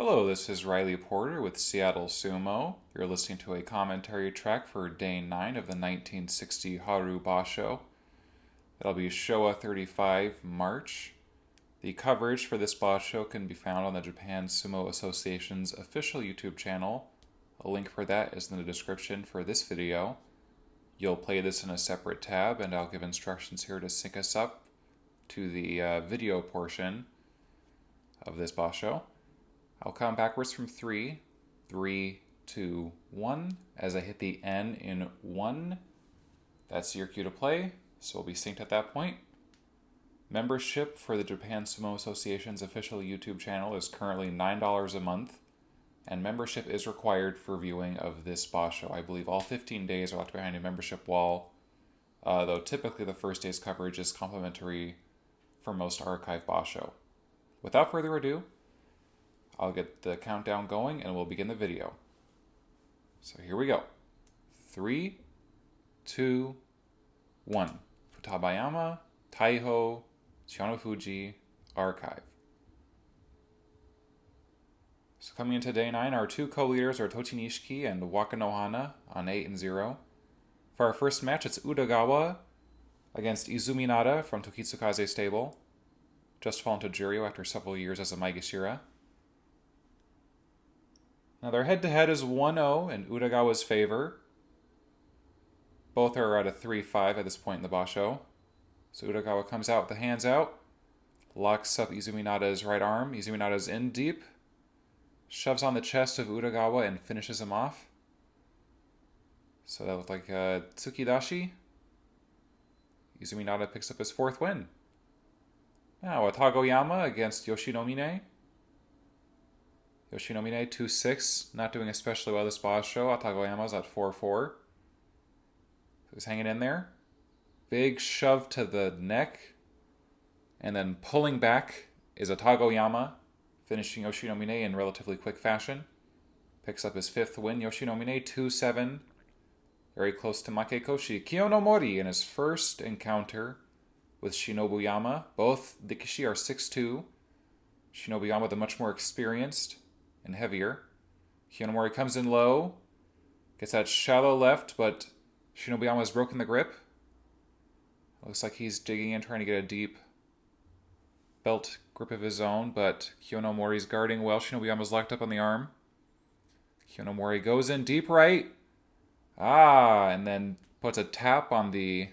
Hello, this is Riley Porter with Seattle Sumo. You're listening to a commentary track for Day 9 of the 1960 Haru Basho. That'll be Showa 35, March. The coverage for this basho can be found on the Japan Sumo Association's official YouTube channel. A link for that is in the description for this video. You'll play this in a separate tab, and I'll give instructions here to sync us up to the video portion of this basho. I'll count backwards from 3, 3, 2, 1, as I hit the N in 1. That's your cue to play, so we'll be synced at that point. Membership for the Japan Sumo Association's official YouTube channel is currently $9 a month, and membership is required for viewing of this basho. I believe all 15 days are left behind a membership wall, though typically the first day's coverage is complimentary for most archive basho. Without further ado, I'll get the countdown going and we'll begin the video. So here we go. 3, 2, 1. Futabayama, Taiho, Chiyonofuji, Archive. So coming into Day 9, our two co-leaders are Tochinishiki and Wakanohana on 8 and 0. For our first match, it's Udagawa against Izuminada from Tokitsukaze Stable. Just fallen to Juryo after several years as a Maegashira. Now their head-to-head is 1-0 in Udagawa's favor. Both are at a 3-5 at this point in the basho. So Udagawa comes out with the hands out, locks up Izuminada's right arm. Izuminada's in deep, shoves on the chest of Udagawa and finishes him off. So that looked like a Tsukidashi. Izuminada picks up his fourth win. Now Atagoyama against Yoshinomine. Yoshinomine 2-6, not doing especially well this basho. Atagoyama's at 4-4. So he's hanging in there. Big shove to the neck. And then pulling back is Atagoyama, finishing Yoshinomine in relatively quick fashion. Picks up his fifth win. Yoshinomine 2-7. Very close to Makekoshi. Kiyonomori in his first encounter with Shinobuyama. Both Rikishi are 6-2. Shinobuyama the much more experienced and heavier. Kiyonomori comes in low. Gets that shallow left, but Shinobuyama's broken the grip. Looks like he's digging in, trying to get a deep belt grip of his own, but Kiyonomori's guarding well. Shinobuyama's locked up on the arm. Kiyonomori goes in deep right. And then puts a tap on the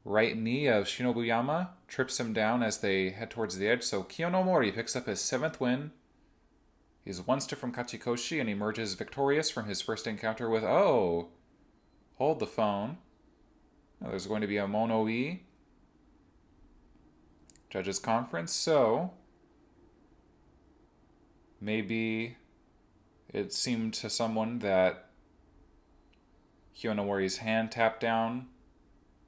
right knee of Shinobuyama. Trips him down as they head towards the edge. So Kiyonomori picks up his 7th win. He's one step from Kachikoshi and emerges victorious from his first encounter with, hold the phone. Now there's going to be a Mono-e judges conference, so maybe it seemed to someone that Kiyonomori's hand tapped down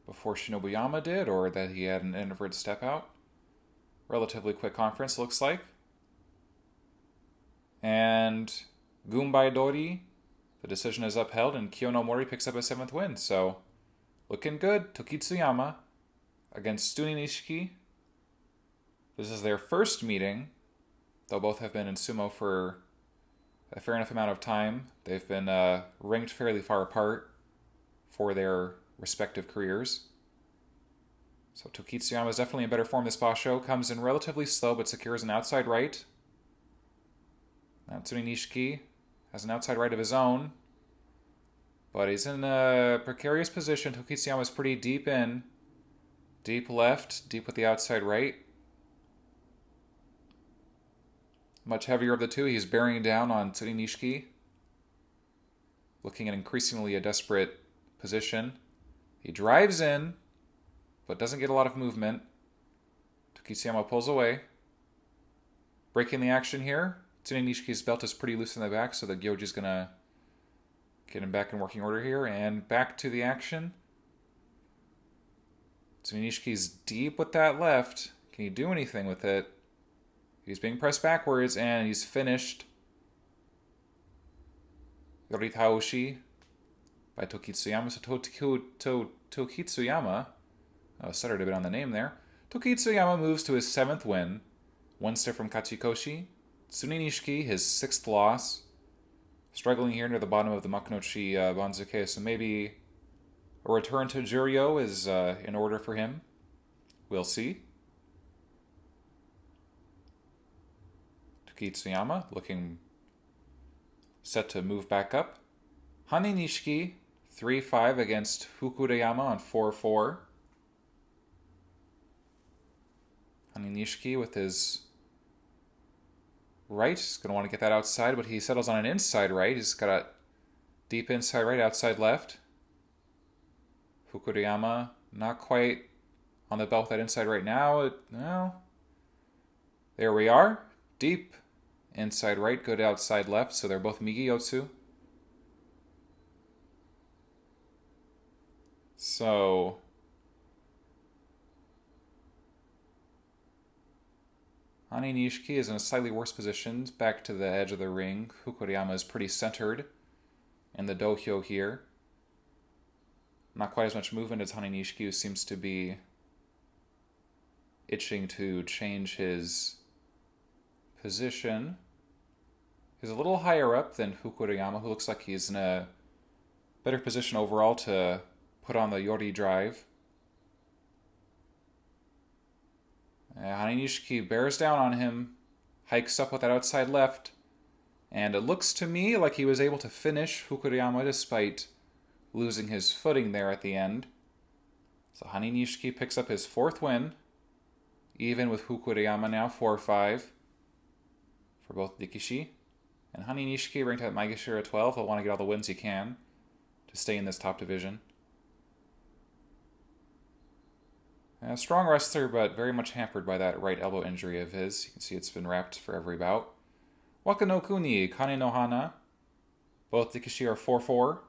before Shinobuyama did, or that he had an inverted step out. Relatively quick conference, looks like. And Gunbai Dori, the decision is upheld, and Kiyonomori picks up a 7th win. So, looking good. Tokitsuyama against Tsuni Nishiki. This is their first meeting, though both have been in sumo for a fair enough amount of time. They've been ranked fairly far apart for their respective careers. So Tokitsuyama is definitely in better form this basho. Comes in relatively slow, but secures an outside right. Now Tsuni Nishiki has an outside right of his own, but he's in a precarious position. Tokitsuyama is pretty deep in. Deep left, deep with the outside right. Much heavier of the two. He's bearing down on Tsuni Nishiki, looking at increasingly a desperate position. He drives in, but doesn't get a lot of movement. Tokitsuyama pulls away. Breaking the action here. Tsuni Nishiki's belt is pretty loose in the back, so the Gyoji's going to get him back in working order here. And back to the action. Tsuni Nishiki's deep with that left. Can he do anything with it? He's being pressed backwards, and he's finished. Yoritaoshi by Tokitsuyama. So Tokitsuyama, stuttered a bit on the name there. Tokitsuyama moves to his 7th win, one step from Kachikoshi. Tsuninishiki, his 6th loss. Struggling here near the bottom of the Makunochi Banzuke, so maybe a return to Juryo is in order for him. We'll see. Takitsuyama looking set to move back up. Hani Nishiki, 3-5 against Fukudayama on 4-4. Hani Nishiki with his right. He's going to want to get that outside, but he settles on an inside right. He's got a deep inside right, outside left. Fukudayama not quite on the belt with that inside right now. No. There we are. Deep inside right, good outside left. So they're both Migi-Yotsu. So Hani Nishiki is in a slightly worse position, back to the edge of the ring. Fukudayama is pretty centered in the dohyo here. Not quite as much movement as Hani Nishiki, who seems to be itching to change his position. He's a little higher up than Fukudayama, who looks like he's in a better position overall to put on the Yori drive. Hani Nishiki bears down on him, hikes up with that outside left, and it looks to me like he was able to finish Fukudayama despite losing his footing there at the end. So Hani Nishiki picks up his 4th win, even with Fukudayama now, 4-5 for both Rikishi. And Hani Nishiki ranked at Maegashira 12. He'll want to get all the wins he can to stay in this top division. A strong wrestler, but very much hampered by that right elbow injury of his. You can see it's been wrapped for every bout. Waka no Kuni, Kane no Hana. Both Rikishi are 4-4.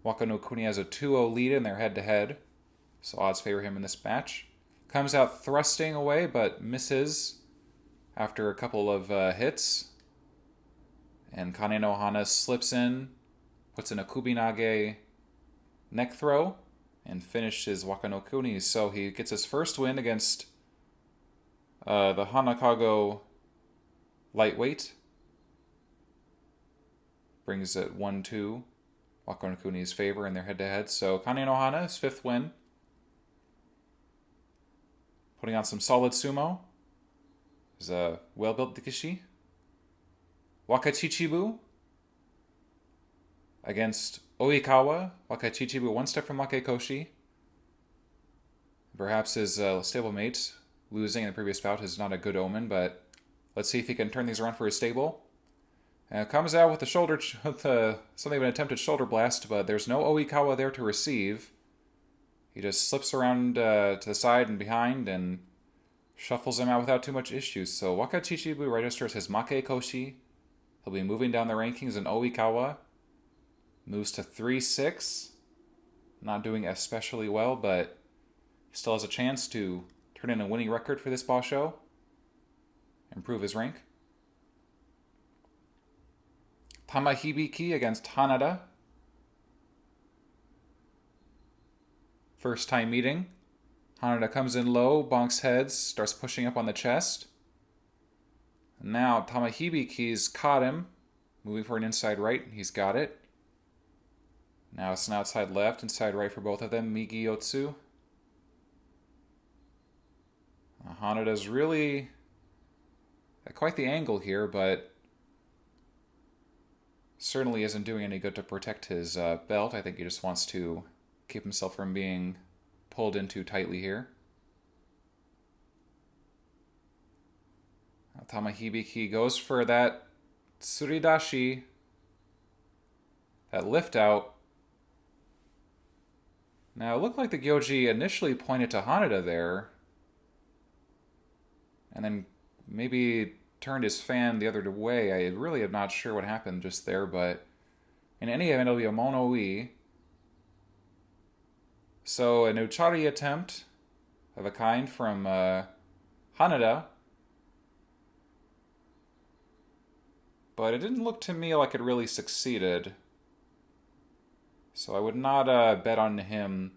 Waka no Kuni has a 2-0 lead in their head-to-head, so odds favor him in this match. Comes out thrusting away, but misses after a couple of hits. And Kane no Hana slips in, puts in a Kubinage neck throw, and finishes Waka no Kuni. So he gets his first win against the Hanakago lightweight. Brings it 1-2. Waka no Kuni's favor in their head-to-head. So Kane no Hana, his 5th win. Putting on some solid sumo. He's a well-built Rikishi. Waka Chichibu against Oikawa. Waka Chichibu 1 step from Makekoshi. Perhaps his stablemate losing in the previous bout is not a good omen, but let's see if he can turn these around for his stable. Comes out with the shoulder, something of an attempted shoulder blast, but there's no Oikawa there to receive. He just slips around to the side and behind and shuffles him out without too much issues. So Waka Chichibu registers his Makekoshi. He'll be moving down the rankings, and Oikawa moves to 3-6. Not doing especially well, but still has a chance to turn in a winning record for this Basho. Improve his rank. Tamahibiki against Hanada. First time meeting. Hanada comes in low, bonks heads, starts pushing up on the chest. Now Tamahibiki's caught him, moving for an inside right. He's got it. Now it's an outside left, inside right for both of them. Migi-Yotsu. Hanada's really at quite the angle here, but certainly isn't doing any good to protect his belt. I think he just wants to keep himself from being pulled in too tightly here. Tamahibiki goes for that Tsuridashi, that lift out. Now, it looked like the Gyoji initially pointed to Hanada there, and then maybe turned his fan the other way. I really am not sure what happened just there, but in any event, it'll be a mono-e. So, an Uchari attempt of a kind from Hanada. But it didn't look to me like it really succeeded. So I would not bet on him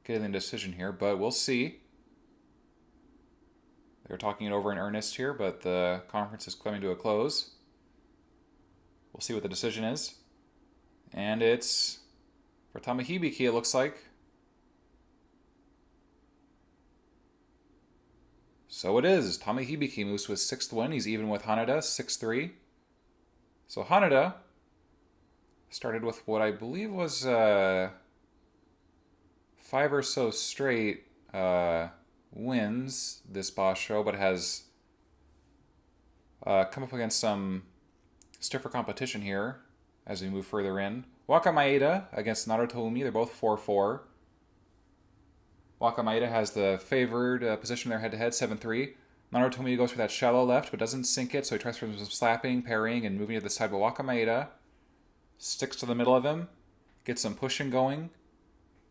getting the decision here, but we'll see. They're talking it over in earnest here, but the conference is coming to a close. We'll see what the decision is. And it's for Tamahibiki, it looks like. So it is. Tamahibiki moves to his 6th win. He's even with Haneda, 6-3. So Haneda started with what I believe was 5 or so straight wins this Basho, but has come up against some stiffer competition here as we move further in. Waka Maeda against Naruto Umi. They're both 4-4. Waka Maeda has the favored position there head-to-head, 7-3. Naruto Umi goes for that shallow left, but doesn't sink it, so he tries for some slapping, parrying, and moving to the side. But Waka Maeda sticks to the middle of him, gets some pushing going.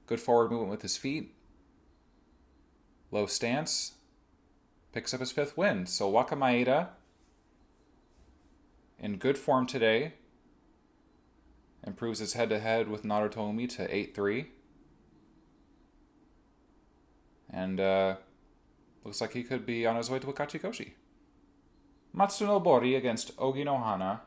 Good forward movement with his feet. Low stance. Picks up his 5th win. So Waka Maeda in good form today. Improves his head-to-head with Naruto Umi to 8-3. And looks like he could be on his way to a Kachikoshi. Matsuno Bori against Ogi no Hana.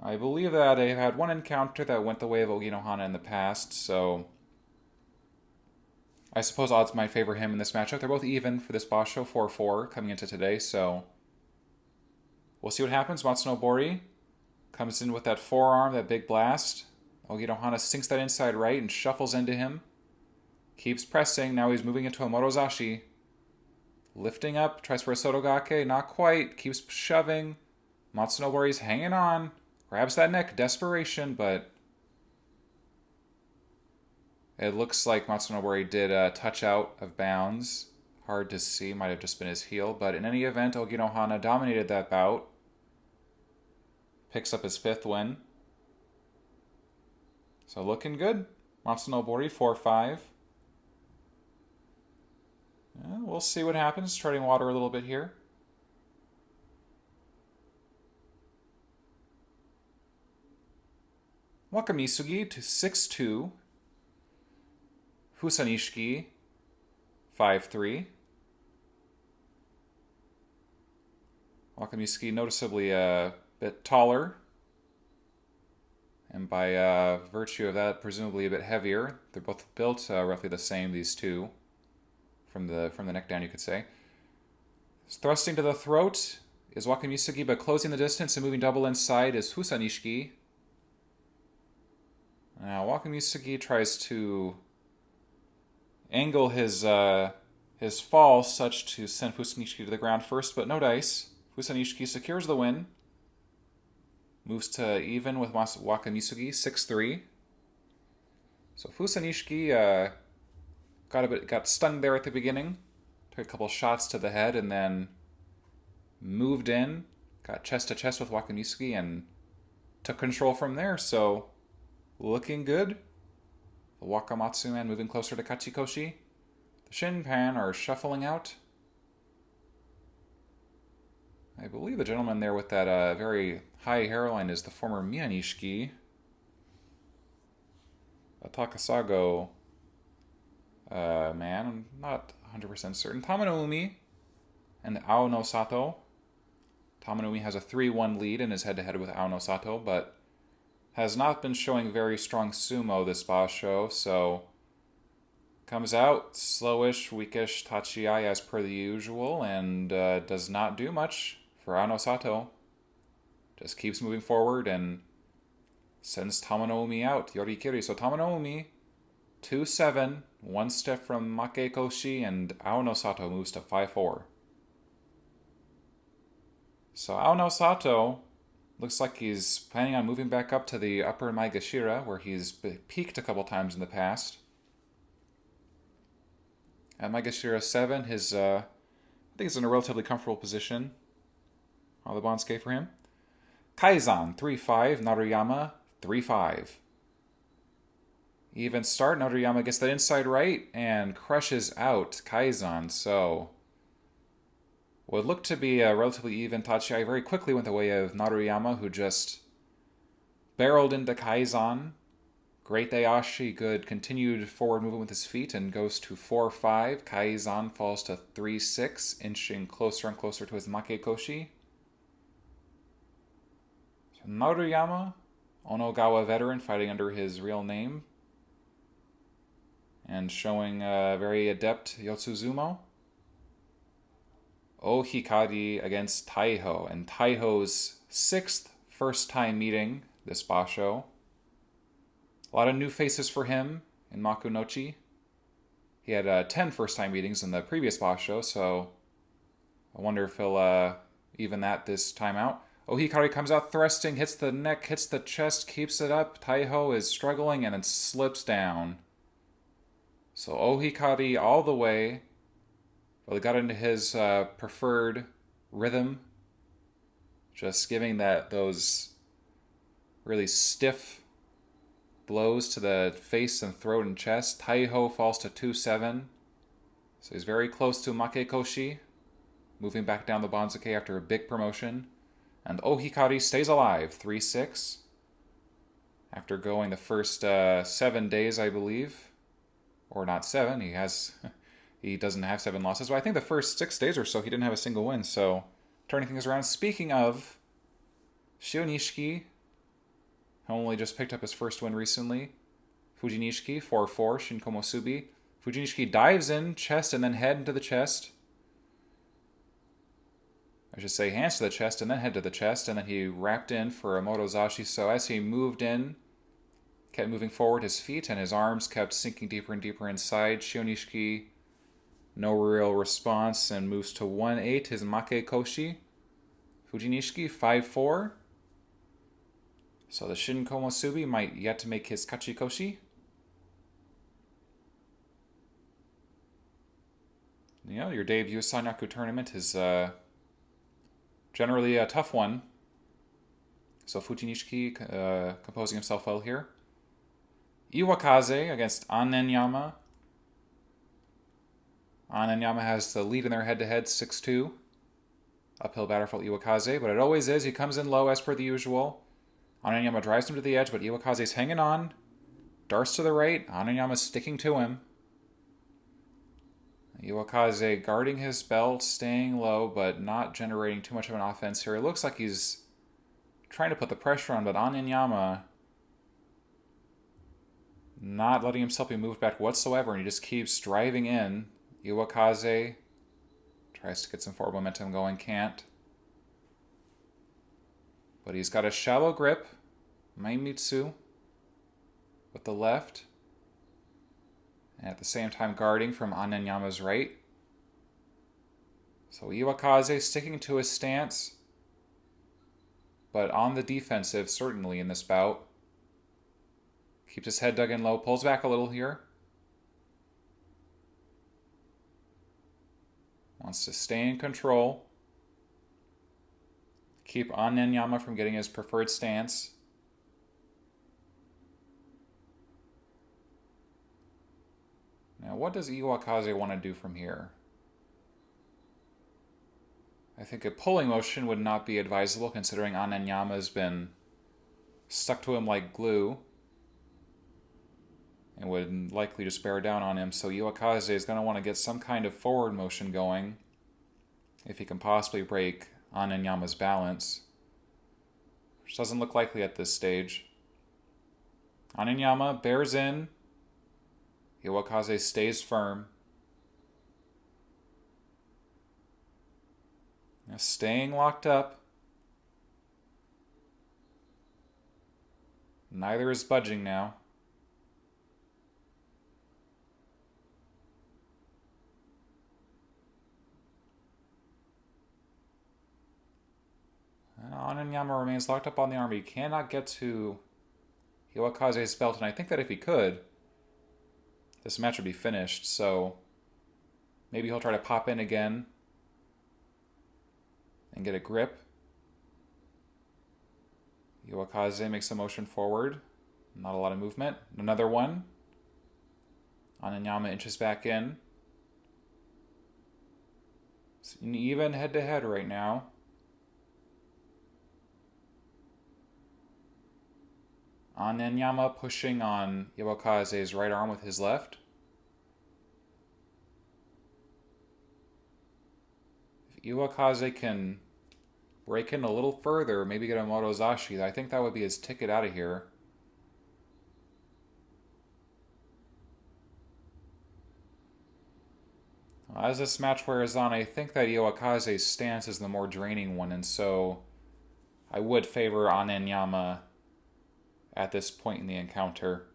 I believe that they've had one encounter that went the way of Ogi no Hana in the past, so I suppose odds might favor him in this matchup. They're both even for this Basho, 4-4 coming into today, so we'll see what happens. Matsuno Bori comes in with that forearm, that big blast. Ogi no Hana sinks that inside right and shuffles into him. Keeps pressing. Now he's moving into a Morozashi. Lifting up. Tries for a Sotogake. Not quite. Keeps shoving. Matsuno Bori's hanging on. Grabs that neck. Desperation, but it looks like Matsuno Bori did a touch out of bounds. Hard to see. Might have just been his heel. But in any event, Ogi no Hana dominated that bout. Picks up his 5th win. So looking good. Matsuno Bori, 4-5. We'll see what happens. Treading water a little bit here. Wakamisugi to 6-2. Fusanishiki 5-3. Wakamisugi noticeably a bit taller. And by virtue of that, presumably a bit heavier. They're both built roughly the same, these two. From the neck down, you could say. Thrusting to the throat is Wakamisugi, but closing the distance and moving double inside is Fusanishiki. Now Wakamisugi tries to angle his fall such to send Fusanishiki to the ground first, but no dice. Fusanishiki secures the win. Moves to even with Wakamisugi, 6-3. So Fusanishiki got stung there at the beginning. Took a couple shots to the head and then moved in. Got chest to chest with Wakamisugi and took control from there. So looking good. The Wakamatsu man moving closer to Kachikoshi. The Shinpan are shuffling out. I believe the gentleman there with that very high hairline is the former Miyanishiki. A Takasago man. I'm not 100% certain. Tamano Umi and Aono Sato. Tamano Umi has a 3-1 lead in his head-to-head with Aono Sato, but has not been showing very strong sumo this Basho, so comes out slowish, weakish Tachiai as per the usual, and does not do much for Aono Sato. Just keeps moving forward and sends Tamano Umi out. Yorikiri. So Tamano Umi, 2-7, one step from Makekoshi, and Aono Sato moves to 5-4. So Aono Sato looks like he's planning on moving back up to the upper Maegashira, where he's peaked a couple times in the past. At Maegashira 7, I think he's in a relatively comfortable position on the Bansuke for him. Kaizan, 3-5, Naruyama, 3-5. Even start, Naruyama gets that inside right and crushes out Kaizan, so what looked to be a relatively even Tachiai very quickly went the way of Naruyama, who just barreled into Kaizan, Great Dayashi, good continued forward movement with his feet and goes to 4-5. Kaizan falls to 3-6, inching closer and closer to his Makekoshi. So Maruyama, Onogawa veteran, fighting under his real name and showing a very adept Yotsuzumo. Ohikari against Taiho, and Taiho's 6th first-time meeting this basho. A lot of new faces for him in Makunochi. He had 10 first-time meetings in the previous basho, so I wonder if he'll even that this time out. Ohikari comes out thrusting, hits the neck, hits the chest, keeps it up. Taiho is struggling and then slips down. So Ohikari all the way. Really got into his preferred rhythm. Just giving those really stiff blows to the face and throat and chest. Taiho falls to 2-7. So he's very close to Makekoshi. Moving back down the Banzuke after a big promotion. And Ohikari stays alive, 3-6. After going the first 7 days, I believe. Or not 7, he doesn't have 7 losses. But I think the first 6 days or so, he didn't have a single win. So, turning things around. Speaking of, Shionishiki only just picked up his first win recently. Fujinishiki, 4-4, Shinkomosubi. Fujinishiki dives in, chest, and then head into the chest. I should say hands to the chest, and then head to the chest, and then he wrapped in for a Motozashi. So as he moved in, kept moving forward, his feet and his arms kept sinking deeper and deeper inside. Shionishiki, no real response, and moves to 1-8, his Makekoshi. Fujinishiki, 5-4. So the Shinkomosubi might yet to make his Kachikoshi. You know, your debut Sanyaku tournament is generally a tough one. So Fujinishiki composing himself well here. Iwakaze against Anenyama. Anenyama has the lead in their head-to-head, 6-2. Uphill batter for Iwakaze, but it always is. He comes in low as per the usual. Anenyama drives him to the edge, but Iwakaze's hanging on. Darts to the right. Anenyama's sticking to him. Iwakaze guarding his belt, staying low, but not generating too much of an offense here. It looks like he's trying to put the pressure on, but Anenyama not letting himself be moved back whatsoever, and he just keeps driving in. Iwakaze tries to get some forward momentum going, can't. But he's got a shallow grip, Maimitsu, with the left. And at the same time guarding from Anenyama's right. So Iwakaze sticking to his stance, but on the defensive certainly in this bout. Keeps his head dug in low, pulls back a little here. Wants to stay in control. Keep Anenyama from getting his preferred stance. Now, what does Iwakaze want to do from here? I think a pulling motion would not be advisable, considering Anenyama has been stuck to him like glue and would likely just bear down on him. So Iwakaze is going to want to get some kind of forward motion going if he can possibly break Anenyama's balance, which doesn't look likely at this stage. Anenyama bears in. Iwakaze stays firm. Now staying locked up. Neither is budging now. Anenyama remains locked up on the arm. He cannot get to Iwakaze's belt, and I think that if he could, this match would be finished. So maybe he'll try to pop in again and get a grip. Iwakaze makes a motion forward. Not a lot of movement. Another one. Anenyama inches back in. It's an even head-to-head right now. Anenyama pushing on Iwakaze's right arm with his left. If Iwakaze can break in a little further, maybe get a Morozashi, I think that would be his ticket out of here. As this match wears on, I think that Iwakaze's stance is the more draining one, and so I would favor Anenyama at this point in the encounter.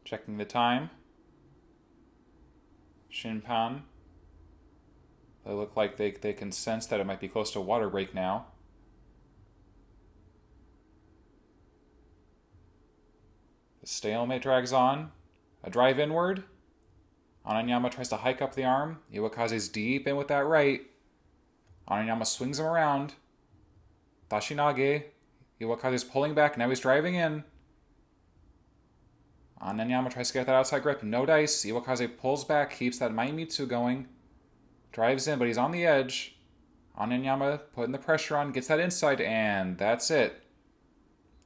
Checking the time. Shinpan. They look like they can sense that it might be close to water break now. The stalemate drags on. A drive inward. Anenyama tries to hike up the arm. Iwakaze's deep in with that right. Anenyama swings him around. Dashinage. Iwakaze's pulling back. Now he's driving in. Anenyama tries to get that outside grip. No dice. Iwakaze pulls back. Keeps that Maimitsu going. Drives in, but he's on the edge. Anenyama putting the pressure on. Gets that inside, and that's it.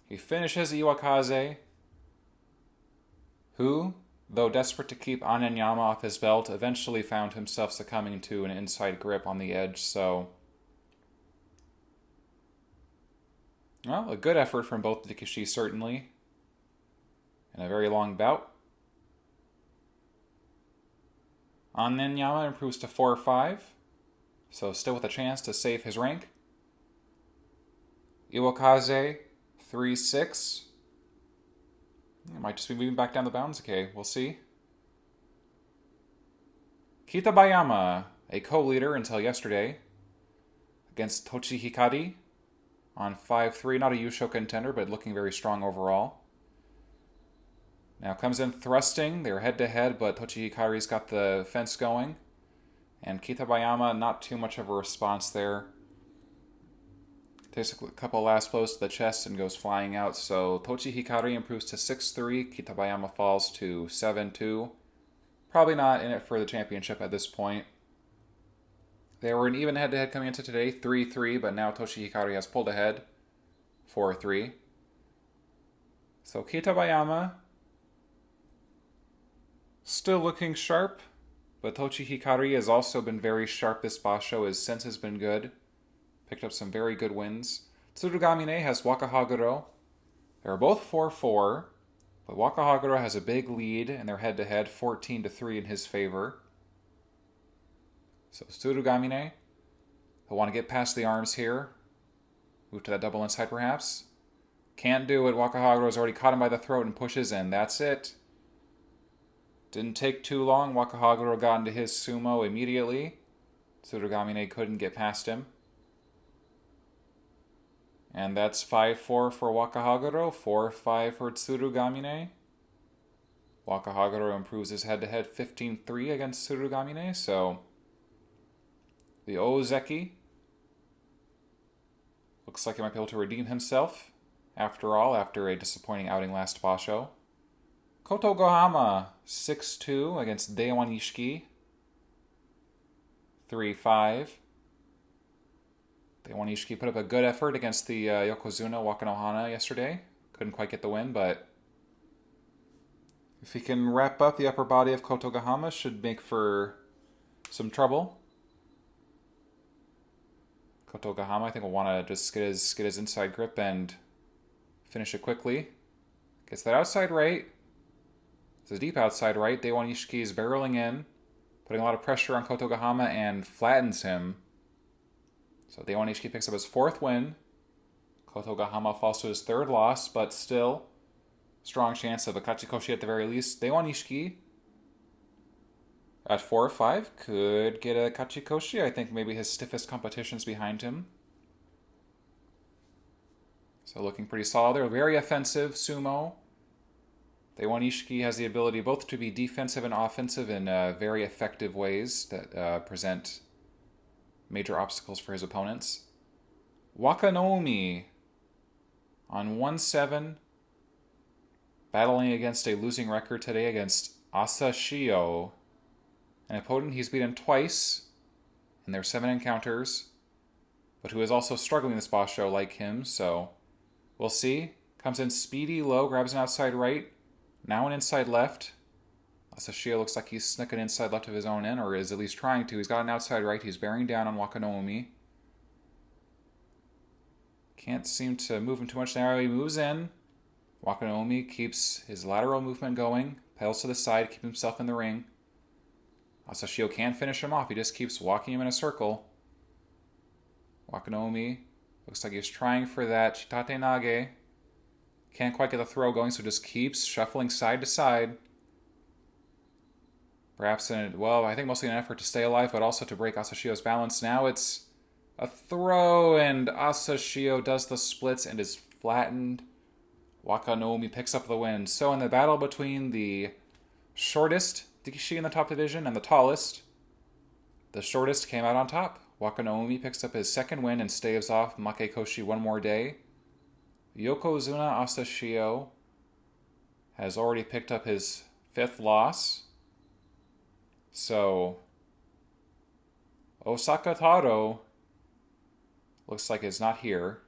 He finishes Iwakaze, who, though desperate to keep Anenyama off his belt, eventually found himself succumbing to an inside grip on the edge, so... Well, a good effort from both Rikishi, certainly. And a very long bout. Anenyama improves to 4-5, so still with a chance to save his rank. Iwakaze, 3-6. It might just be moving back down the bounds. Okay, we'll see. Kitabayama, a co-leader until yesterday, against Tochi Hikari on 5-3. Not a Yusho contender, but looking very strong overall. Now comes in thrusting. They're head-to-head, but Tochi Hikari's got the fence going. And Kitabayama, not too much of a response there. Takes a couple last blows to the chest and goes flying out. So Tochi Hikari improves to 6-3. Kitabayama falls to 7-2. Probably not in it for the championship at this point. They were an even head-to-head coming into today, 3-3, but now Tochi Hikari has pulled ahead, 4-3. So Kitabayama still looking sharp, but Tochi Hikari has also been very sharp this basho. His sense has been good. Picked up some very good wins. Tsurugamine has Wakahaguro. They're both 4-4, but Wakahaguro has a big lead in their head-to-head, 14-3 in his favor. So Tsurugamine, he'll want to get past the arms here. Move to that double inside perhaps. Can't do it. Wakahaguro has already caught him by the throat and pushes in. That's it. Didn't take too long. Wakahaguro got into his sumo immediately. Tsurugamine couldn't get past him. And that's 5-4 for Wakahaguro, 4-5 for Tsurugamine. Wakahaguro improves his head-to-head 15-3 against Tsurugamine, so the Ozeki looks like he might be able to redeem himself, after all, after a disappointing outing last basho. Kotogohama, 6-2 against Deiwan Ishiki, 3-5. Deiwan Ishiki put up a good effort against the Yokozuna Wakanohana yesterday. Couldn't quite get the win, but if he can wrap up the upper body of Kotogohama, should make for some trouble. Kotogohama, I think, will want to just get his inside grip and finish it quickly. Gets that outside right. It's a deep outside right. Deiwan Ishiki is barreling in, putting a lot of pressure on Kotogohama and flattens him. So Deiwan Ishiki picks up his 4th win. Kotogohama falls to his 3rd loss, but still strong chance of a Kachikoshi at the very least. Deiwan Ishiki at 4-5 could get a Kachikoshi. I think maybe his stiffest competition's behind him. So looking pretty solid there. Very offensive sumo. Deiwan Ishiki has the ability both to be defensive and offensive in very effective ways that present major obstacles for his opponents. Wakanomi on 1-7, battling against a losing record today against Asashio, an opponent he's beaten twice in their 7 encounters, but who is also struggling this basho like him, so We'll see. Comes in speedy low, grabs an outside right. Now an inside left. Asashio looks like he's snuck an inside left of his own in, or is at least trying to. He's got an outside right. He's bearing down on Wakanoumi. Can't seem to move him too much now. He moves in. Wakanoumi keeps his lateral movement going. Pedals to the side, keep himself in the ring. Asashio can't finish him off. He just keeps walking him in a circle. Wakanoumi looks like he's trying for that Shitate Nage. Can't quite get the throw going, so just keeps shuffling side to side. Perhaps I think mostly an effort to stay alive, but also to break Asashio's balance. Now it's a throw, and Asashio does the splits and is flattened. Wakanoumi picks up the win. So in the battle between the shortest Dikishi in the top division and the tallest, the shortest came out on top. Wakanoumi picks up his second win and staves off Makekoshi one more day. Yokozuna Asashio has already picked up his fifth loss. So Osaka Taro looks like it's not here.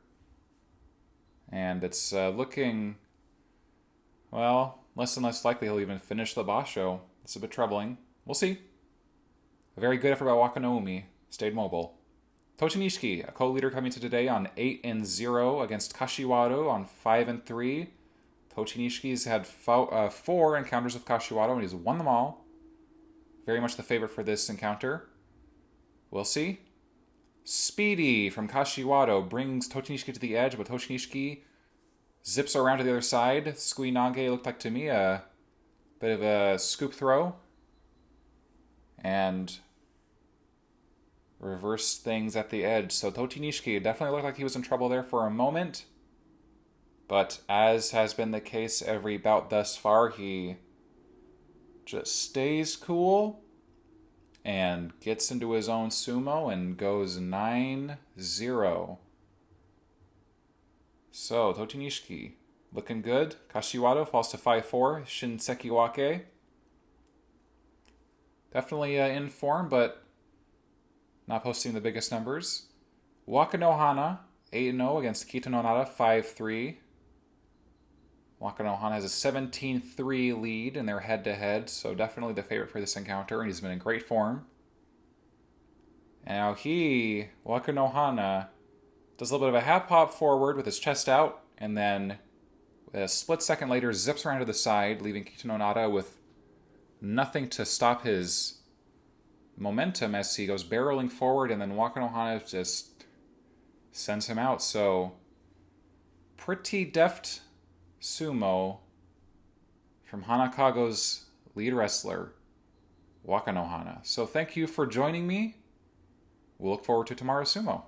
And it's looking, well, less and less likely he'll even finish the Basho. It's a bit troubling. We'll see. A very good effort by Wakanoumi. Stayed mobile. Tochinishiki, a co-leader coming to today on 8-0 against Kashiwado on 5-3. Tochinishiki's had 4 encounters with Kashiwado and he's won them all. Very much the favorite for this encounter. We'll see. Speedy from Kashiwado brings Tochinishiki to the edge, but Tochinishiki zips around to the other side. Sui Nage looked like to me a bit of a scoop throw. And reversed things at the edge. So Tochinishiki definitely looked like he was in trouble there for a moment. But as has been the case every bout thus far, he just stays cool and gets into his own sumo and goes 9-0. So, Tochinishiki looking good. Kashiwado falls to 5-4. Shinseki Wake. Definitely in form, but not posting the biggest numbers. Wakanohana 8-0 against Kitanonada 5-3. Wakanohana has a 17-3 lead in their head-to-head, so definitely the favorite for this encounter, and he's been in great form. And now Wakanohana, does a little bit of a half pop forward with his chest out, and then a split second later zips around to the side, leaving Kitanonada with nothing to stop his momentum as he goes barreling forward, and then Wakanohana just sends him out. So, pretty deft sumo from Hanakago's lead wrestler, Wakanohana. So thank you for joining me. We'll look forward to tomorrow's sumo.